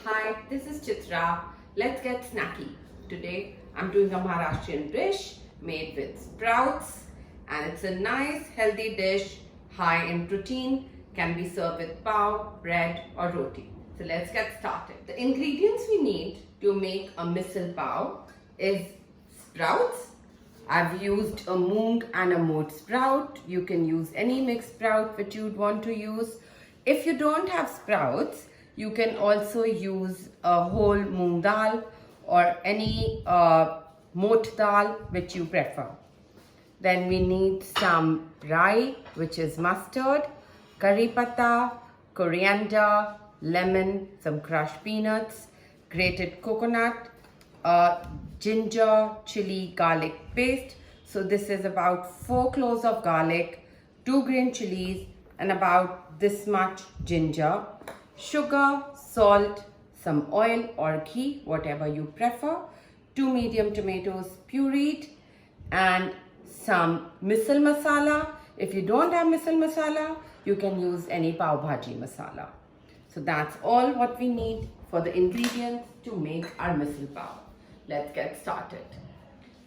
Hi, this is Chitra. Let's get snacky. Today I'm doing a Maharashtrian dish made with sprouts, and it's a nice healthy dish high in protein, can be served with pav, bread or roti. So let's get started. The ingredients we need to make a misal pav is sprouts. I've used a moong and a moat sprout. You can use any mixed sprout which you'd want to use. If you don't have sprouts, you can also use a whole moong dal or any moat dal which you prefer. Then we need some rai, which is mustard, curry pata, coriander, lemon, some crushed peanuts, grated coconut, ginger, chili, garlic paste. So this is about 4 cloves of garlic, 2 green chilies and about this much ginger, sugar, salt, some oil or ghee, whatever you prefer, 2 medium tomatoes pureed, and some misal masala. If you don't have misal masala, you can use any pav bhaji masala. So that's all what we need for the ingredients to make our misal pav. Let's get started.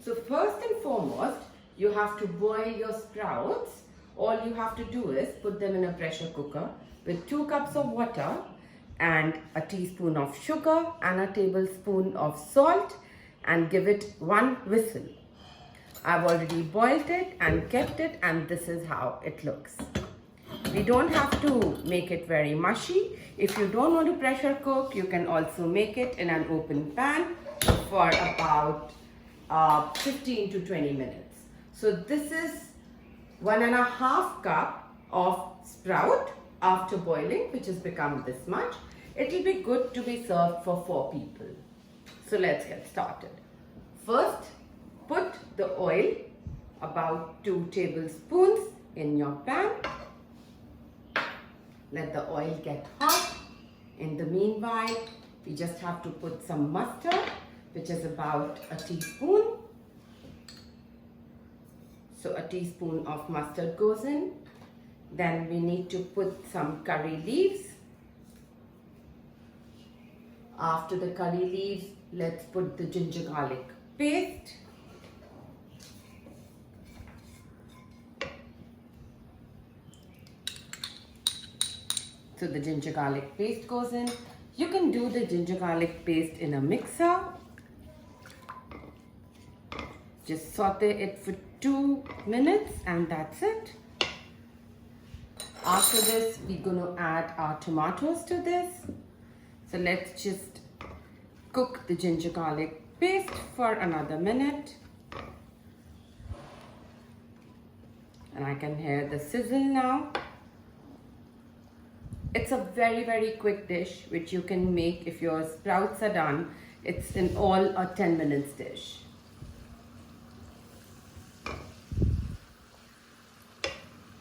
So first and foremost, you have to boil your sprouts. All you have to do is put them in a pressure cooker with 2 cups of water and a teaspoon of sugar and a tablespoon of salt, and give it 1 whistle. I've already boiled it and kept it, and this is how it looks. We don't have to make it very mushy. If you don't want to pressure cook, you can also make it in an open pan for about 15 to 20 minutes. So this is 1.5 cup of sprout after boiling, which has become this much. It will be good to be served for 4 people. So let's get started. First, put the oil, about 2 tablespoons, in your pan. Let the oil get hot. In the meanwhile, we just have to put some mustard, which is about a teaspoon. So a teaspoon of mustard goes in. Then we need to put some curry leaves. After the curry leaves, let's put the ginger garlic paste. So the ginger garlic paste goes in. You can do the ginger garlic paste in a mixer. Just saute it for 2 minutes and that's it. After this, we're going to add our tomatoes to this. So let's just cook the ginger garlic paste for another minute. And I can hear the sizzle now. It's a very quick dish which you can make if your sprouts are done. It's in all a 10 minutes dish.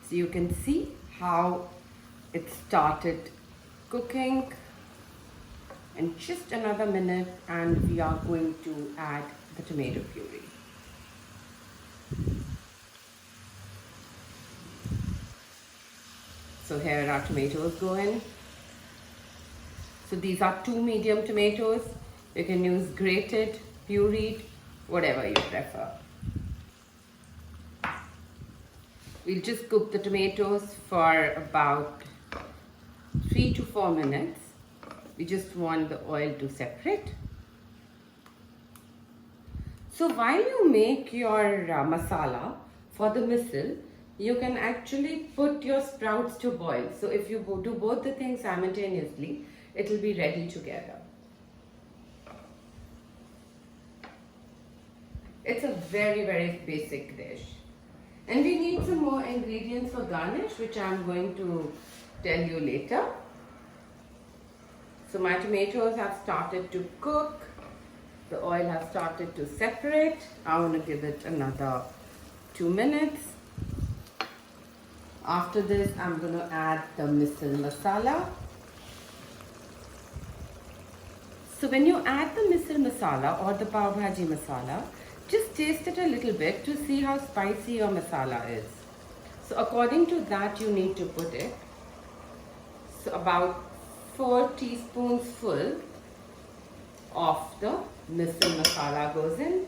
So you can see how it started cooking. In just another minute and we are going to add the tomato puree. So here our tomatoes go in. So these are 2 medium tomatoes. You can use grated, pureed, whatever you prefer. We'll just cook the tomatoes for about 3 to 4 minutes. We just want the oil to separate. So while you make your masala for the misal, you can actually put your sprouts to boil. So if you do both the things simultaneously, it will be ready together. It's a very basic dish. And we need some more ingredients for garnish, which I'm going to tell you later. So my tomatoes have started to cook. The oil has started to separate. I want to give it another 2 minutes. After this, I'm going to add the misal masala. So when you add the misal masala or the pav bhaji masala, just taste it a little bit to see how spicy your masala is. So according to that, you need to put it. So about 4 teaspoons full of the misal masala goes in.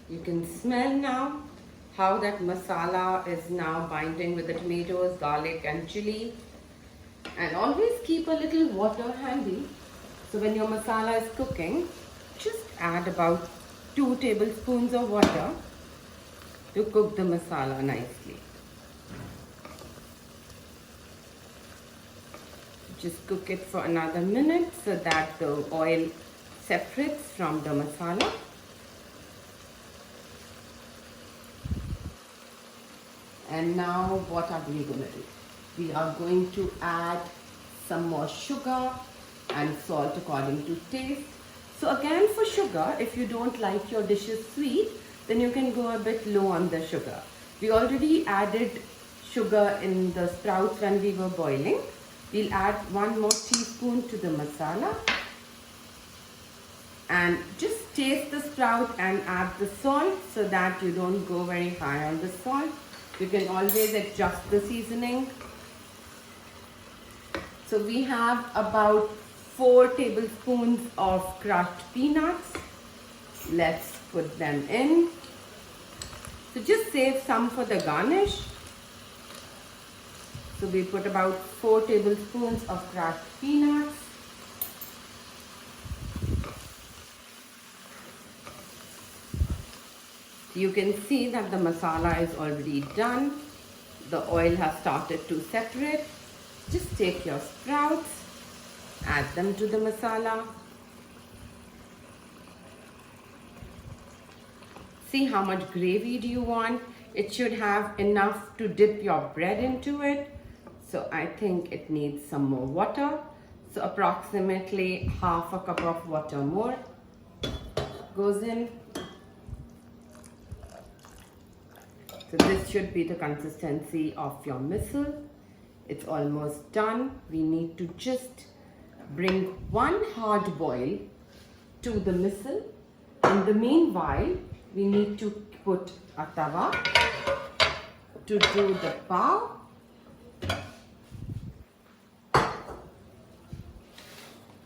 You can smell now how that masala is now binding with the tomatoes, garlic and chili. And always keep a little water handy. So when your masala is cooking, just add about 2 tablespoons of water to cook the masala nicely. Just cook it for another minute so that the oil separates from the masala. And now what are we going to do? We are going to add some more sugar and salt according to taste. So again, for sugar, if you don't like your dishes sweet, then you can go a bit low on the sugar. We already added sugar in the sprouts when we were boiling. We'll add 1 more teaspoon to the masala. And just taste the sprout and add the salt so that you don't go very high on the salt. You can always adjust the seasoning. So we have about 4 tablespoons of crushed peanuts. Let's put them in. So just save some for the garnish. So we put about 4 tablespoons of crushed peanuts. You can see that the masala is already done. The oil has started to separate. Just take your sprouts, add them to the masala. See how much gravy do you want. It should have enough to dip your bread into it. So I think it needs some more water. So approximately half a cup of water more goes in. So this should be the consistency of your misal. It's almost done. We need to just bring 1 hard boil to the misal. In the meanwhile, we need to put a tawa to do the pav.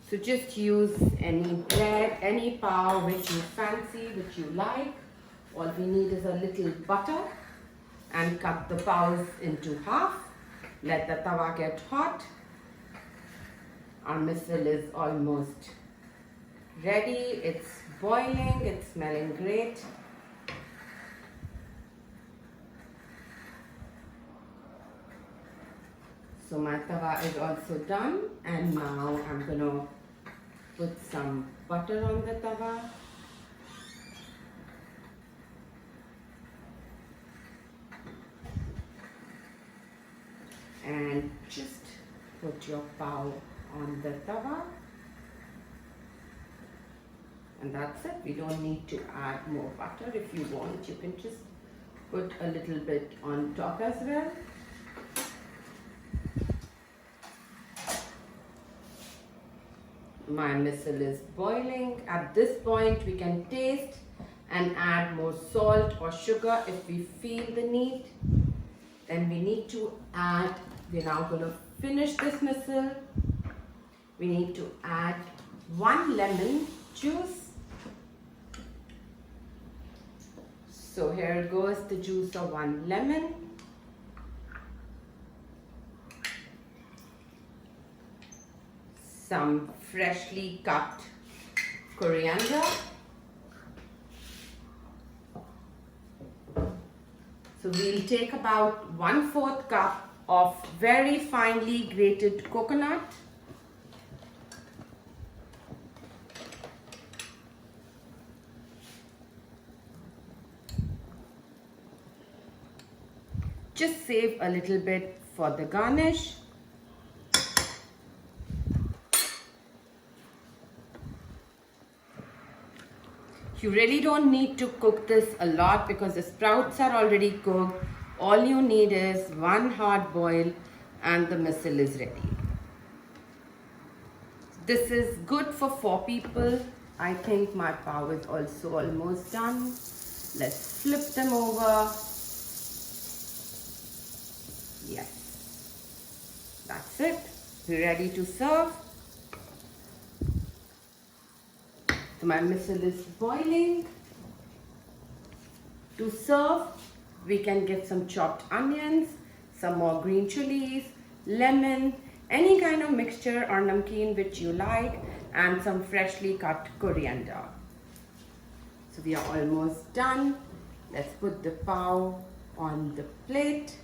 So just use any bread, any pav which you fancy, which you like. All we need is a little butter and cut the pavs into half. Let the tawa get hot. Our misal is almost ready. It's boiling. It's smelling great. So my tawa is also done. And now I'm going to put some butter on the tawa. And just put your pav on the tawa. And that's it. We don't need to add more butter. If you want, you can just put a little bit on top as well. My misal is boiling. At this point, we can taste and add more salt or sugar if we feel the need. Then we need to add, we're now going to finish this misal. We need to add 1 lemon juice. So here goes the juice of 1 lemon. Some freshly cut coriander. So we'll take about 1/4 cup of very finely grated coconut. Just save a little bit for the garnish. You really don't need to cook this a lot because the sprouts are already cooked. All you need is 1 hard boil and the misal is ready. This is good for 4 people. I think my pav is also almost done. Let's flip them over. Yes, that's it. We're ready to serve. So my misal is boiling. To serve, we can get some chopped onions, some more green chilies, lemon, any kind of mixture or namkeen which you like, and some freshly cut coriander. So we are almost done. Let's put the pav on the plate.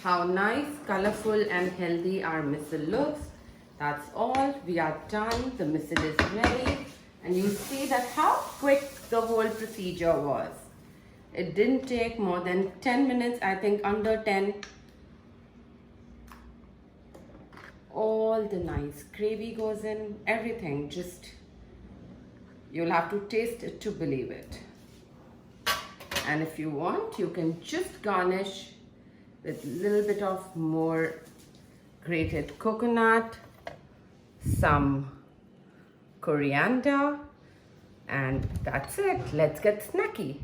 How nice, colorful and healthy our misal looks. That's all. We are done. The misal is ready. And you see that how quick the whole procedure was. It didn't take more than 10 minutes, I think under 10. All the nice gravy goes in, everything. Just, you'll have to taste it to believe it. And if you want, you can just garnish with a little bit of more grated coconut, some coriander, and that's it. Let's get snacky.